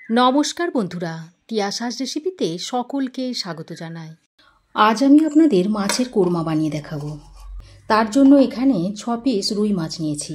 নমস্কার বন্ধুরা, তিয়াশাস রেসিপিতে সকলকে স্বাগত জানাই। আজ আমি আপনাদের মাছের কোরমা বানিয়ে দেখাবো। তার জন্য এখানে 6 পিস রুই মাছ নিয়েছি।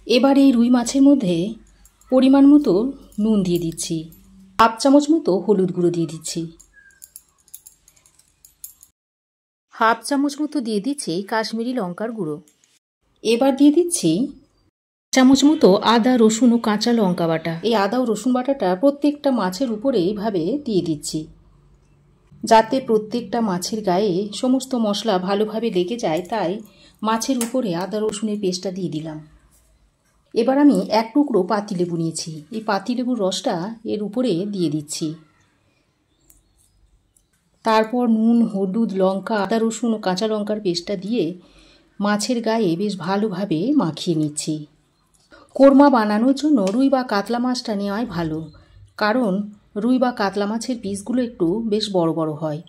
এবার এই রুই মাছের মধ্যে পরিমাণ মতো নুন দিয়ে দিচ্ছি, হাফ চামচ মতো হলুদ গুঁড়ো দিয়ে দিচ্ছি, হাফ চামচ মতো দিয়ে দিচ্ছি কাশ্মীরি লঙ্কার গুঁড়ো। এবার দিয়ে দিচ্ছি চামচ মতো আদা রসুন ও কাঁচা লঙ্কা বাটা। এই আদা ও রসুন বাটাটা প্রত্যেকটা মাছের উপরে এইভাবে দিয়ে দিচ্ছি, যাতে প্রত্যেকটা মাছের গায়ে সমস্ত মশলা ভালোভাবে লেগে যায়। তাই মাছের উপরে আদা রসুনের পেস্টটা দিয়ে দিলাম। এবার আমি এক টুকরো পাতিলেবু নিয়েছি, এই পাতিলেবুর রসটা এর উপরে দিয়ে দিচ্ছি। তারপর নুন, হলুদ, লঙ্কা, আদা রসুন ও কাঁচা লঙ্কার পেস্টটা দিয়ে মাছের গায়ে বেশ ভালোভাবে মাখিয়ে নিচ্ছি। কোরমা বানানোর জন্য রুই বা কাতলা মাছটা নেওয়াই ভালো, কারণ রুই বা কাতলা মাছের পিসগুলো একটু বেশ বড় বড় হয়,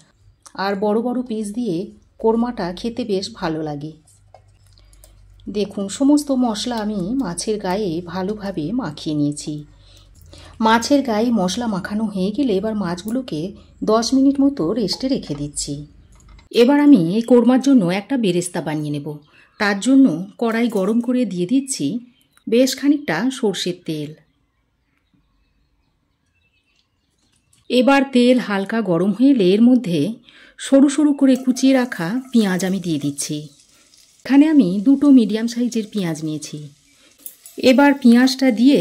আর বড় বড় পিস দিয়ে কোরমাটা খেতে বেশ ভালো লাগে। দেখুন, সমস্ত মশলা আমি মাছের গায়ে ভালোভাবে মাখিয়ে নিয়েছি। মাছের গায়ে মশলা মাখানো হয়ে গেলে এবার মাছগুলোকে 10 মিনিট মতো রেস্টে রেখে দিচ্ছি। এবার আমি এই কোরমার জন্য একটা বেরেস্তা বানিয়ে নেব। তার জন্য কড়াই গরম করে দিয়ে দিচ্ছি বেশ খানিকটা সর্ষের তেল। এবার তেল হালকা গরম হয়ে এলে এর মধ্যে সরু সরু করে কুচিয়ে রাখা পেঁয়াজ আমি দিয়ে দিচ্ছি। এখানে আমি 2টো মিডিয়াম সাইজের পেঁয়াজ নিয়েছি। এবার পেঁয়াজটা দিয়ে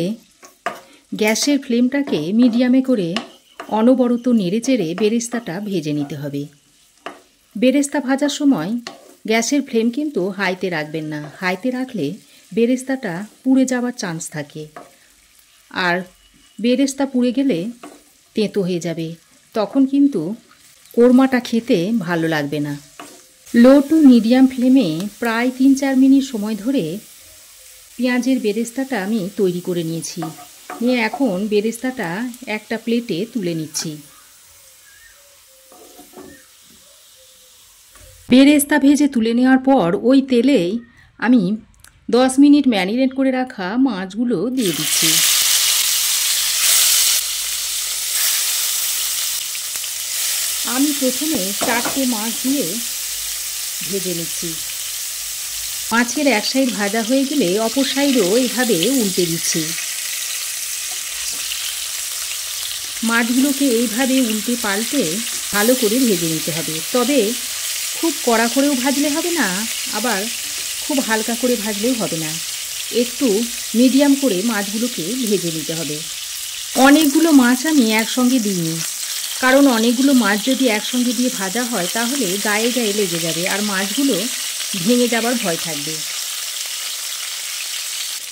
গ্যাসের ফ্লেমটাকে মিডিয়ামে করে অনবরত নেড়েচেড়ে বেরেস্তাটা ভেজে নিতে হবে। বেরেস্তা ভাজার সময় গ্যাসের ফ্লেম কিন্তু হাইতে রাখবেন না, হাইতে রাখলে বেরেস্তাটা পুড়ে যাওয়ার চান্স থাকে, আর বেরেস্তা পুড়ে গেলে তেঁতো হয়ে যাবে, তখন কিন্তু কোরমাটা খেতে ভালো লাগবে না। লো টু মিডিয়াম ফ্লেমে প্রায় 3-4 মিনিট সময় ধরে পেঁয়াজের বেরেস্তাটা আমি তৈরি করে নিয়েছি। নিয়ে এখন বেরেস্তাটা একটা প্লেটে তুলে নিচ্ছি। বেরেস্তা ভেজে তুলে নেওয়ার পর ওই তেলেই আমি 10 মিনিট ম্যারিনেট করে রাখা মাছগুলো দিয়ে দিচ্ছি। আমি প্রথমে 4টে মাছ দিয়ে ভেজে নিচ্ছি। মাছের এক সাইড ভাজা হয়ে গেলে অপর সাইডও এইভাবে উল্টে দিচ্ছি। মাছগুলোকে এইভাবে উল্টে পাল্টে ভালো করে ভেজে নিতে হবে, তবে খুব কড়া করেও ভাজলে হবে না, আবার খুব হালকা করে ভাজলেও হবে না, একটু মিডিয়াম করে মাছগুলোকে ভেজে নিতে হবে। অনেকগুলো মাছ আমি একসঙ্গে দিইনি, কারণ অনেকগুলো মাছ যদি একসঙ্গে দিয়ে ভাজা হয় তাহলে গায়ে গায়ে লেগে যাবে আর মাছগুলো ভেঙে যাবার ভয় থাকবে।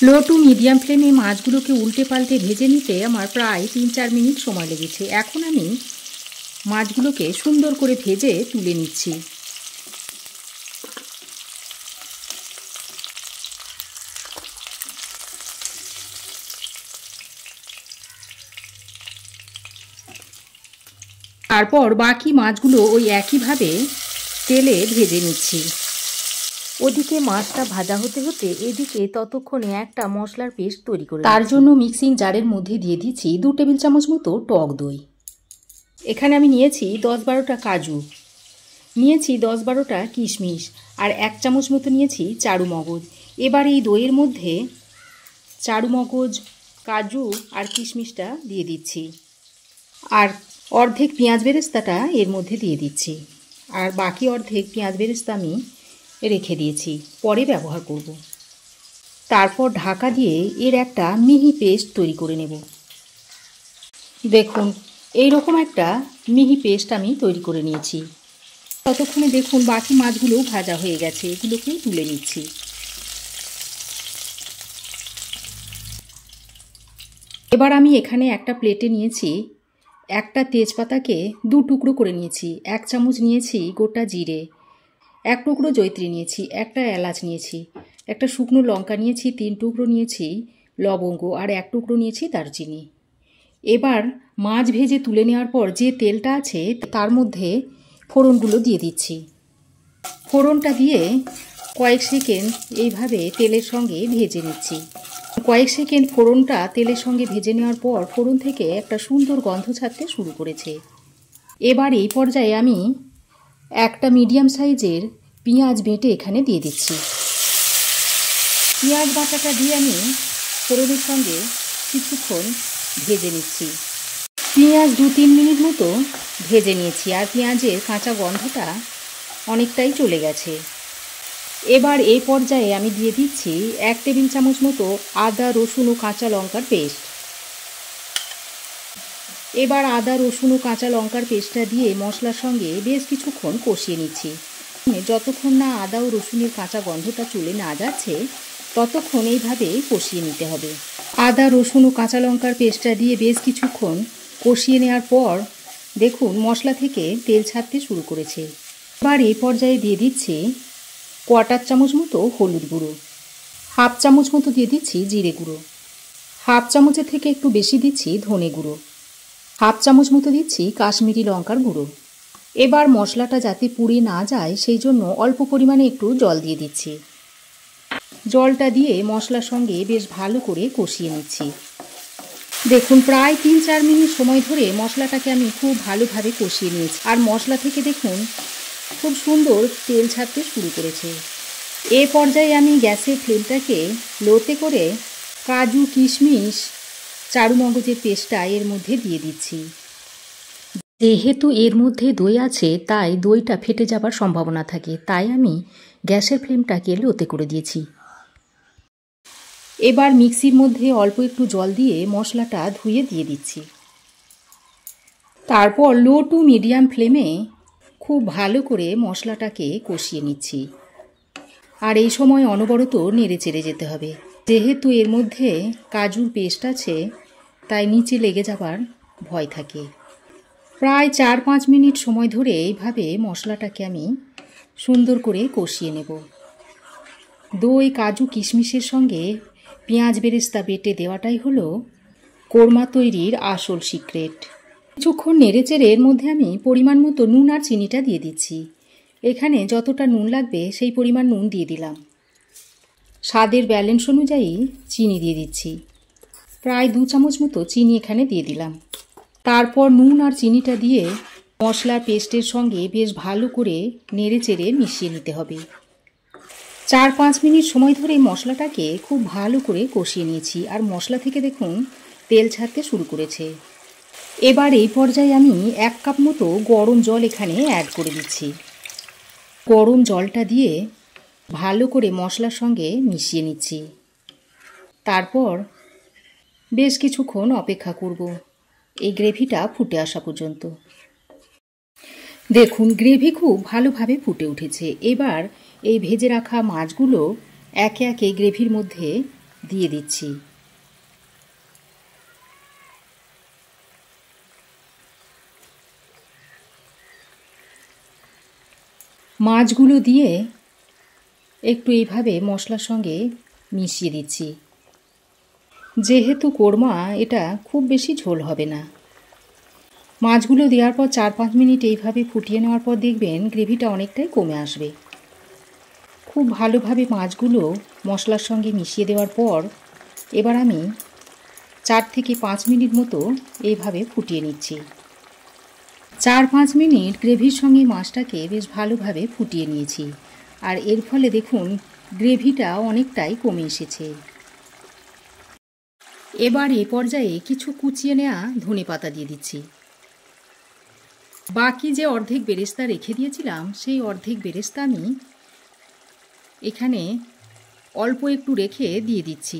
লো টু মিডিয়াম ফ্লেমে মাছগুলোকে উল্টে পাল্টে ভেজে নিতে আমার প্রায় 3-4 মিনিট সময় লেগেছে। এখন আমি মাছগুলোকে সুন্দর করে ভেজে তুলে নিচ্ছি। তারপর বাকি মাছগুলো ওই একইভাবে তেলে ভেজে নিচ্ছি। ওদিকে মাছটা ভাজা হতে হতে এদিকে ততক্ষণে একটা মশলার পেস্ট তৈরি করে তার জন্য মিক্সিং জারের মধ্যে দিয়ে দিচ্ছি 2 টেবিল চামচ মতো টক দই। এখানে আমি নিয়েছি 10-12টা কাজু, নিয়েছি 10-12টা কিশমিশ, আর 1 চামচ মতো নিয়েছি চারু মগজ। এবার এই দইয়ের মধ্যে চারু মগজ, কাজু আর কিশমিশটা দিয়ে দিচ্ছি, আর অর্ধেক পেঁয়াজ বেরেস্তাটা এর মধ্যে দিয়ে দিচ্ছি, আর বাকি অর্ধেক পেঁয়াজ বেরেস্তা আমি রেখে দিয়েছি, পরে ব্যবহার করব। তারপর ঢাকা দিয়ে এর একটা মিহি পেস্ট তৈরি করে নেব। দেখুন, এই রকম একটা মিহি পেস্ট আমি তৈরি করে নিয়েছি। ততক্ষণে দেখুন বাকি মাছগুলো ভাজা হয়ে গেছে, এগুলোকে তুলে নিচ্ছি। এবার আমি এখানে একটা প্লেটে নিয়েছি একটা তেজপাতাকে 2 টুকরো করে নিয়েছি, 1 চামচ নিয়েছি গোটা জিরে, 1 টুকরো জয়িত্রী নিয়েছি, একটা এলাচ নিয়েছি, একটা শুকনো লঙ্কা নিয়েছি, 3 টুকরো নিয়েছি লবঙ্গ, আর 1 টুকরো নিয়েছি দারচিনি। এবার মাছ ভেজে তুলে নেওয়ার পর যে তেলটা আছে তার মধ্যে ফোড়নগুলো দিয়ে দিচ্ছি। ফোড়নটা দিয়ে কয়েক সেকেন্ড এইভাবে তেলের সঙ্গে ভেজে নিচ্ছি। কয়েক সেকেন্ড ফোড়নটা তেলের সঙ্গে ভেজে নেওয়ার পর ফোড়ন থেকে একটা সুন্দর গন্ধ ছাড়তে শুরু করেছে। এবার এই পর্যায়ে আমি একটা মিডিয়াম সাইজের পেঁয়াজ বেটে এখানে দিয়ে দিচ্ছি। পেঁয়াজ বাটাটা দিয়ে আমি ফোড়নের সঙ্গে কিছুক্ষণ ভেজে নিচ্ছি। পেঁয়াজ 2-3 মিনিট মতো ভেজে নিয়েছি, আর পেঁয়াজের কাঁচা গন্ধটা অনেকটাই চলে গেছে। এবার এই পর্যায়ে আমি দিয়ে দিচ্ছি 1 টেবিল চামচ মতো আদা রসুন ও কাঁচা লঙ্কার পেস্ট। এবার আদা রসুন ও কাঁচা লঙ্কার পেস্টটা দিয়ে মশলার সঙ্গে বেশ কিছুক্ষণ কষিয়ে নিচ্ছি। যতক্ষণ না আদা ও রসুনের কাঁচা গন্ধটা চলে না যাচ্ছে ততক্ষণ এইভাবে কষিয়ে নিতে হবে। আদা রসুন ও কাঁচা লঙ্কার পেস্টটা দিয়ে বেশ কিছুক্ষণ কষিয়ে নেওয়ার পর দেখুন মশলা থেকে তেল ছাড়তে শুরু করেছে। এবার এই পর্যায়ে দিয়ে দিচ্ছি 1/4 চামচ মতো হলুদ গুঁড়ো, 1/2 চামচ মতো দিয়ে দিচ্ছি জিরে গুঁড়ো, 1/2 চামচের থেকে একটু বেশি দিচ্ছি ধনে গুঁড়ো, 1/2 চামচ মতো দিচ্ছি কাশ্মীরি লঙ্কার গুঁড়ো। এবার মশলাটা যাতে পুড়ে না যায় সেই জন্য অল্প পরিমাণে একটু জল দিয়ে দিচ্ছি। জলটা দিয়ে মশলার সঙ্গে বেশ ভালো করে কষিয়ে নিচ্ছি। দেখুন প্রায় 3-4 মিনিট সময় ধরে মশলাটাকে আমি খুব ভালোভাবে কষিয়ে নিয়েছি, আর মশলা থেকে দেখুন খুব সুন্দর তেল ছাড়তে শুরু করেছে। এ পর্যায়ে আমি গ্যাসের ফ্লেমটাকে লোতে করে কাজু কিশমিশ চারুমগজের পেস্টটা এর মধ্যে দিয়ে দিচ্ছি। যেহেতু এর মধ্যে দই আছে তাই দইটা ফেটে যাবার সম্ভাবনা থাকে, তাই আমি গ্যাসের ফ্লেমটাকে লোতে করে দিয়েছি। এবার মিক্সির মধ্যে অল্প একটু জল দিয়ে মশলাটা ধুয়ে দিয়ে দিচ্ছি। তারপর লো টু মিডিয়াম ফ্লেমে খুব ভালো করে মশলাটাকে কষিয়ে নিচ্ছি, আর এই সময় অনবরত নেড়ে চেড়ে যেতে হবে। যেহেতু এর মধ্যে কাজুর পেস্ট আছে তাই নিচে লেগে যাবার ভয় থাকে। প্রায় 4-5 মিনিট সময় ধরে এইভাবে মশলাটাকে আমি সুন্দর করে কষিয়ে নেব। দই কাজু কিশমিশের সঙ্গে পেঁয়াজ বেরেস্তা বেটে দেওয়াটাই হলো কোরমা তৈরির আসল সিক্রেট। কিছুক্ষণ নেড়ে চেড়ে এর মধ্যে আমি পরিমাণ মতো নুন আর চিনিটা দিয়ে দিচ্ছি। এখানে যতটা নুন লাগবে সেই পরিমাণ নুন দিয়ে দিলাম। স্বাদের ব্যালেন্স অনুযায়ী চিনি দিয়ে দিচ্ছি। প্রায় 2 চামচ মতো চিনি এখানে দিয়ে দিলাম। তারপর নুন আর চিনিটা দিয়ে মশলার পেস্টের সঙ্গে বেশ ভালো করে নেড়ে চেড়ে মিশিয়ে নিতে হবে। 4-5 মিনিট সময় ধরে মশলাটাকে খুব ভালো করে কষিয়ে নিয়েছি, আর মশলা থেকে দেখুন তেল ছাড়তে শুরু করেছে। এবার এই পর্যায়ে আমি 1 কাপ মতো গরম জল এখানে অ্যাড করে দিচ্ছি। গরম জলটা দিয়ে ভালো করে মশলার সঙ্গে মিশিয়ে নিচ্ছি। তারপর বেশ কিছুক্ষণ অপেক্ষা করব এই গ্রেভিটা ফুটে আসা পর্যন্ত। দেখুন গ্রেভি খুব ভালোভাবে ফুটে উঠেছে। এবার এই ভেজে রাখা মাছগুলো একে একে গ্রেভির মধ্যে দিয়ে দিচ্ছি। মাছগুলো দিয়ে একটু এইভাবে মশলার সঙ্গে মিশিয়ে দিচ্ছি। যেহেতু কোরমা এটা খুব বেশি ঝোল হবে না। মাছগুলো দেওয়ার পর 4-5 মিনিট এইভাবে ফুটিয়ে নেওয়ার পর দেখবেন গ্রেভিটা অনেকটাই কমে আসবে। খুব ভালোভাবে মাছগুলো মশলার সঙ্গে মিশিয়ে দেওয়ার পর এবার আমি 4 থেকে 5 মিনিট মতো এইভাবে ফুটিয়ে নিচ্ছি। 4-5 মিনিট গ্রেভির সঙ্গে মাছটাকে বেশ ভালোভাবে ফুটিয়ে নিয়েছি, আর এর ফলে দেখুন গ্রেভিটা অনেকটাই কমে এসেছে। এবার এ পর্যায়ে কিছু কুচিয়ে নেওয়া ধনেপাতা দিয়ে দিচ্ছি। বাকি যে অর্ধেক বেরেস্তা রেখে দিয়েছিলাম সেই অর্ধেক বেরেস্তা আমি এখানে অল্প একটু রেখে দিয়ে দিচ্ছি,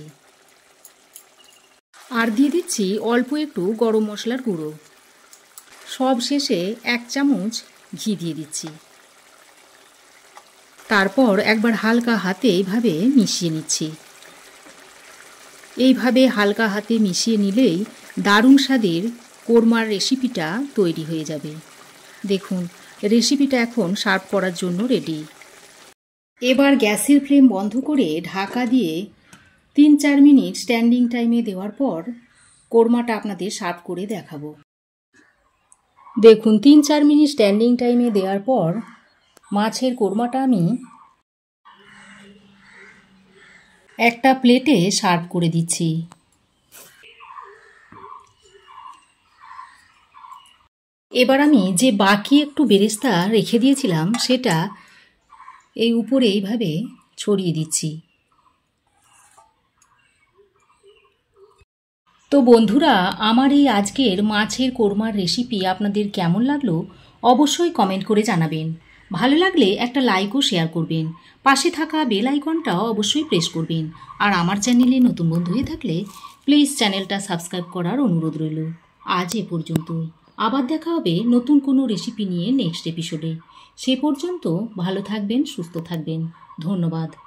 আর দিয়ে দিচ্ছি অল্প একটু গরম মশলার গুঁড়ো। সব শেষে 1 চামচ ঘি দিয়ে দিচ্ছি। তারপর একবার হালকা হাতে এইভাবে মিশিয়ে নিচ্ছি। এইভাবে হালকা হাতে মিশিয়ে নিলেই দারুণ স্বাদের কোরমার রেসিপিটা তৈরি হয়ে যাবে। দেখুন রেসিপিটা এখন সার্ভ করার জন্য রেডি। এবার গ্যাসের ফ্লেম বন্ধ করে ঢাকা দিয়ে 3-4 মিনিট স্ট্যান্ডিং টাইমে দেওয়ার পর কোরমাটা আপনাদের সার্ভ করে দেখাবো। দেখুন 3-4 মিনিট স্ট্যান্ডিং টাইমে দেওয়ার পর মাছের কোরমাটা আমি একটা প্লেটে সার্ভ করে দিচ্ছি। এবার আমি যে বাকি একটু বেরেস্তা রেখে দিয়েছিলাম সেটা এই উপরে এইভাবে ছড়িয়ে দিচ্ছি। তো বন্ধুরা, আমার এই আজকের মাছের কোরমার রেসিপি আপনাদের কেমন লাগলো অবশ্যই কমেন্ট করে জানাবেন। ভালো লাগলে একটা লাইক ও শেয়ার করবেন। পাশে থাকা বেল আইকনটা অবশ্যই প্রেস করবেন। আর আমার চ্যানেলে নতুন বন্ধু হয়ে থাকলে প্লিজ চ্যানেলটা সাবস্ক্রাইব করার অনুরোধ রইল। আজ এ পর্যন্ত। আবার দেখা হবে নতুন কোনো রেসিপি নিয়ে নেক্সট এপিসোডে। সে পর্যন্ত ভালো থাকবেন, সুস্থ থাকবেন। ধন্যবাদ।